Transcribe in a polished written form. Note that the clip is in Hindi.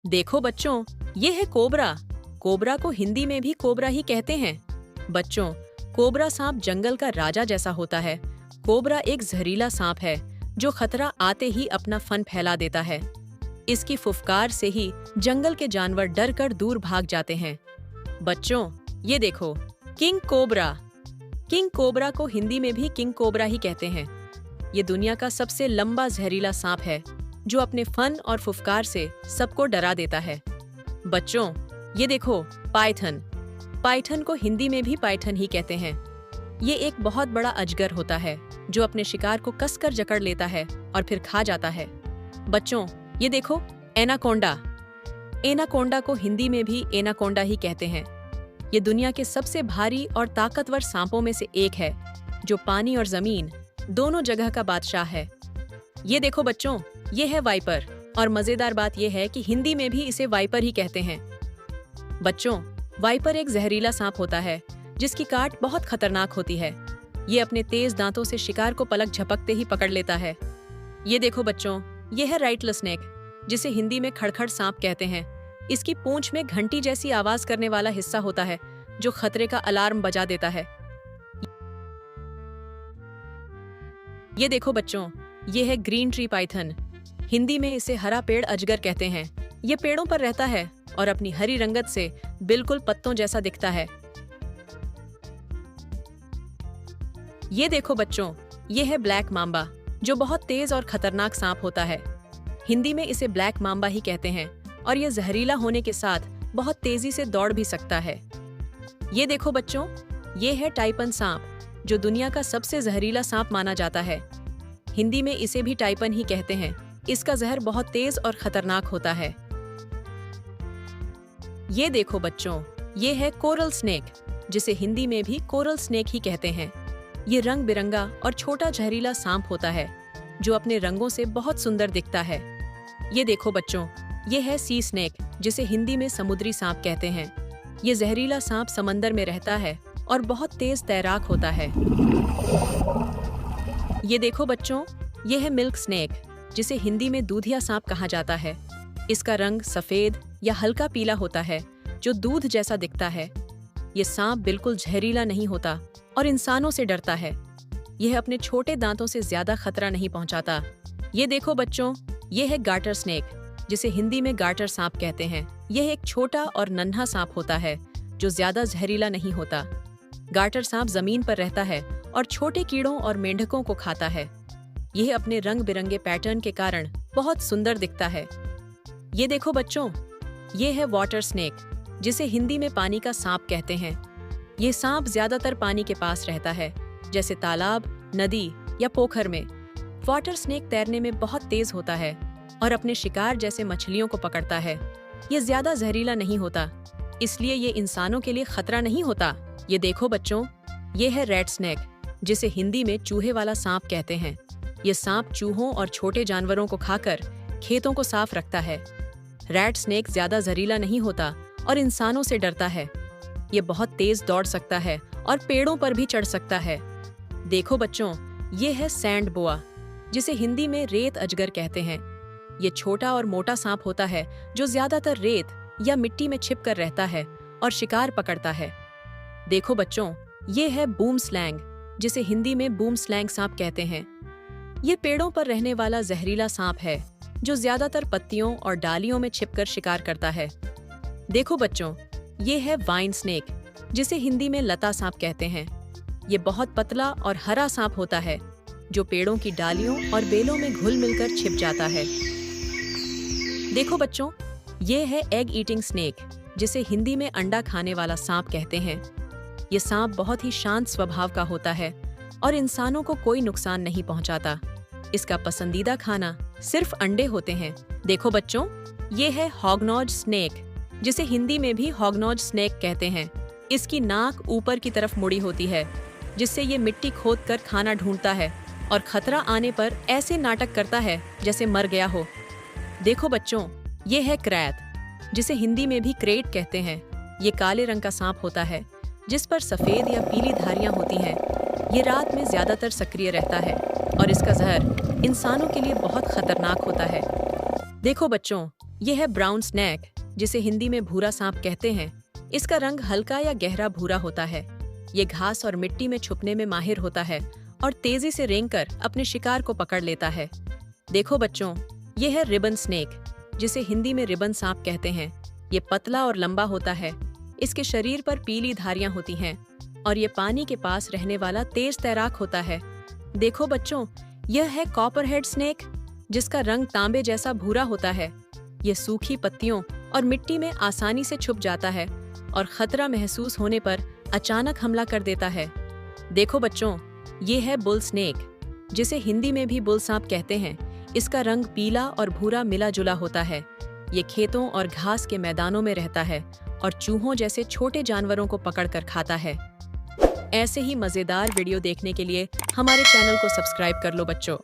देखो बच्चों, ये है कोबरा। कोबरा को हिंदी में भी कोबरा ही कहते हैं। बच्चों, कोबरा सांप जंगल का राजा जैसा होता है। कोबरा एक जहरीला सांप है जो खतरा आते ही अपना फन फैला देता है। इसकी फुफकार से ही जंगल के जानवर डर कर दूर भाग जाते हैं। बच्चों, ये देखो, किंग कोबरा। किंग कोबरा को हिंदी में भी किंग कोबरा ही कहते हैं। ये दुनिया का सबसे लंबा जहरीला सांप है जो अपने फन और फुफकार से सबको डरा देता है। बच्चों, ये देखो, पाइथन। पाइथन को हिंदी में भी पाइथन ही कहते हैं। ये एक बहुत बड़ा अजगर होता है जो अपने शिकार को कसकर जकड़ लेता है और फिर खा जाता है। बच्चों, ये देखो, एनाकोंडा। एनाकोंडा को हिंदी में भी एनाकोंडा ही कहते हैं। ये दुनिया के सबसे भारी और ताकतवर सांपों में से एक है जो पानी और जमीन दोनों जगह का बादशाह है। ये देखो बच्चों, ये है वाइपर, और मजेदार बात यह है कि हिंदी में भी इसे वाइपर ही कहते हैं। बच्चों, वाइपर एक जहरीला सांप होता है जिसकी काट बहुत खतरनाक होती है। ये अपने तेज दांतों से शिकार को पलक झपकते ही पकड़ लेता है। ये देखो बच्चों, ये है राइटलस्नेक, जिसे हिंदी में खड़खड़ सांप कहते हैं। इसकी पूंछ में घंटी जैसी आवाज करने वाला हिस्सा होता है जो खतरे का अलार्म बजा देता है। ये देखो बच्चों, ये है ग्रीन ट्री पाइथन। हिंदी में इसे हरा पेड़ अजगर कहते हैं। ये पेड़ों पर रहता है और अपनी हरी रंगत से बिल्कुल पत्तों जैसा दिखता है। ये देखो बच्चों, ये है ब्लैक मांबा, जो बहुत तेज और खतरनाक सांप होता है। हिंदी में इसे ब्लैक मांबा ही कहते हैं और ये जहरीला होने के साथ बहुत तेजी से दौड़ भी सकता है। ये देखो बच्चों, ये है टाइपन सांप, जो दुनिया का सबसे जहरीला सांप माना जाता है। हिंदी में इसे भी टाइपन ही कहते हैं। इसका जहर बहुत तेज और खतरनाक होता है। ये देखो बच्चों, ये है कोरल स्नेक, जिसे हिंदी में भी कोरल स्नेक ही कहते हैं। ये रंग बिरंगा और छोटा जहरीला सांप होता है जो अपने रंगों से बहुत सुंदर दिखता है। ये देखो बच्चों, ये है सी स्नेक, जिसे हिंदी में समुद्री सांप कहते हैं। ये जहरीला सांप समंदर में रहता है और बहुत तेज तैराक होता है। ये देखो बच्चों, ये है मिल्क स्नेक, जिसे हिंदी में दूधिया सांप कहा जाता है। इसका रंग सफेद या हल्का पीला होता है जो दूध जैसा दिखता है। ये सांप बिल्कुल जहरीला नहीं होता और इंसानों से डरता है। यह अपने छोटे दांतों से ज्यादा खतरा नहीं पहुंचाता। ये देखो बच्चों, ये है गार्टर स्नेक, जिसे हिंदी में गार्टर सांप कहते हैं। यह एक छोटा और नन्हा सांप होता है जो ज्यादा जहरीला नहीं होता। गार्टर सांप जमीन पर रहता है और छोटे कीड़ों और मेंढकों को खाता है। यह अपने रंग बिरंगे पैटर्न के कारण बहुत सुंदर दिखता है। ये देखो बच्चों, ये है वाटर स्नेक, जिसे हिंदी में पानी का सांप कहते हैं। ये सांप ज्यादातर पानी के पास रहता है, जैसे तालाब, नदी या पोखर में। वाटर स्नेक तैरने में बहुत तेज होता है और अपने शिकार जैसे मछलियों को पकड़ता है। ये ज्यादा जहरीला नहीं होता, इसलिए ये इंसानों के लिए खतरा नहीं होता। ये देखो बच्चों, ये है रेड स्नेक, जिसे हिंदी में चूहे वाला सांप कहते हैं। ये सांप चूहों और छोटे जानवरों को खाकर खेतों को साफ रखता है। रैट स्नेक ज्यादा जहरीला नहीं होता और इंसानों से डरता है। ये बहुत तेज दौड़ सकता है और पेड़ों पर भी चढ़ सकता है। देखो बच्चों, ये है सैंड बोआ, जिसे हिंदी में रेत अजगर कहते हैं। ये छोटा और मोटा सांप होता है जो ज्यादातर रेत या मिट्टी में छिप कर रहता है और शिकार पकड़ता है। देखो बच्चों, ये है बूम स्लैंग, जिसे हिंदी में बूम स्लैंग सांप कहते हैं। ये पेड़ों पर रहने वाला जहरीला सांप है जो ज्यादातर पत्तियों और डालियों में छिपकर शिकार करता है। देखो बच्चों, ये है वाइन स्नेक, जिसे हिंदी में लता सांप कहते हैं। ये बहुत पतला और हरा सांप होता है जो पेड़ों की डालियों और बेलों में घुल मिलकर छिप जाता है। देखो बच्चों, ये है एग ईटिंग स्नेक, जिसे हिंदी में अंडा खाने वाला सांप कहते हैं। ये सांप बहुत ही शांत स्वभाव का होता है और इंसानों को कोई नुकसान नहीं पहुंचाता। इसका पसंदीदा खाना सिर्फ अंडे होते हैं। देखो बच्चों, ये है हॉगनॉज स्नेक, जिसे हिंदी में भी हॉगनॉज स्नेक कहते हैं। इसकी नाक ऊपर की तरफ मुड़ी होती है, जिससे ये मिट्टी खोदकर खाना ढूंढता है और खतरा आने पर ऐसे नाटक करता है जैसे मर गया हो। देखो बच्चों, ये है क्रैत, जिसे हिंदी में भी क्रेट कहते हैं। ये काले रंग का सांप होता है जिस पर सफेद या पीली धारियां होती हैं। ये रात में ज्यादातर सक्रिय रहता है और इसका जहर इंसानों के लिए बहुत खतरनाक होता है। देखो बच्चों, यह है ब्राउन स्नेक, जिसे हिंदी में भूरा सांप कहते हैं। इसका रंग हल्का या गहरा भूरा होता है। ये घास और मिट्टी में छुपने में माहिर होता है और तेजी से रेंगकर अपने शिकार को पकड़ लेता है। देखो बच्चों, ये है रिबन स्नेक, जिसे हिंदी में रिबन सांप कहते हैं। ये पतला और लंबा होता है। इसके शरीर पर पीली धारियां होती हैं और ये पानी के पास रहने वाला तेज तैराक होता है। देखो बच्चों, यह है कॉपरहेड स्नेक, जिसका रंग तांबे जैसा भूरा होता है। ये सूखी पत्तियों और मिट्टी में आसानी से छुप जाता है और खतरा महसूस होने पर अचानक हमला कर देता है। देखो बच्चों, ये है बुल स्नेक, जिसे हिंदी में भी बुल सांप कहते हैं। इसका रंग पीला और भूरा मिला जुला होता है। ये खेतों और घास के मैदानों में रहता है और चूहों जैसे छोटे जानवरों को पकड़कर खाता है। ऐसे ही मजेदार वीडियो देखने के लिए हमारे चैनल को सब्सक्राइब कर लो बच्चों।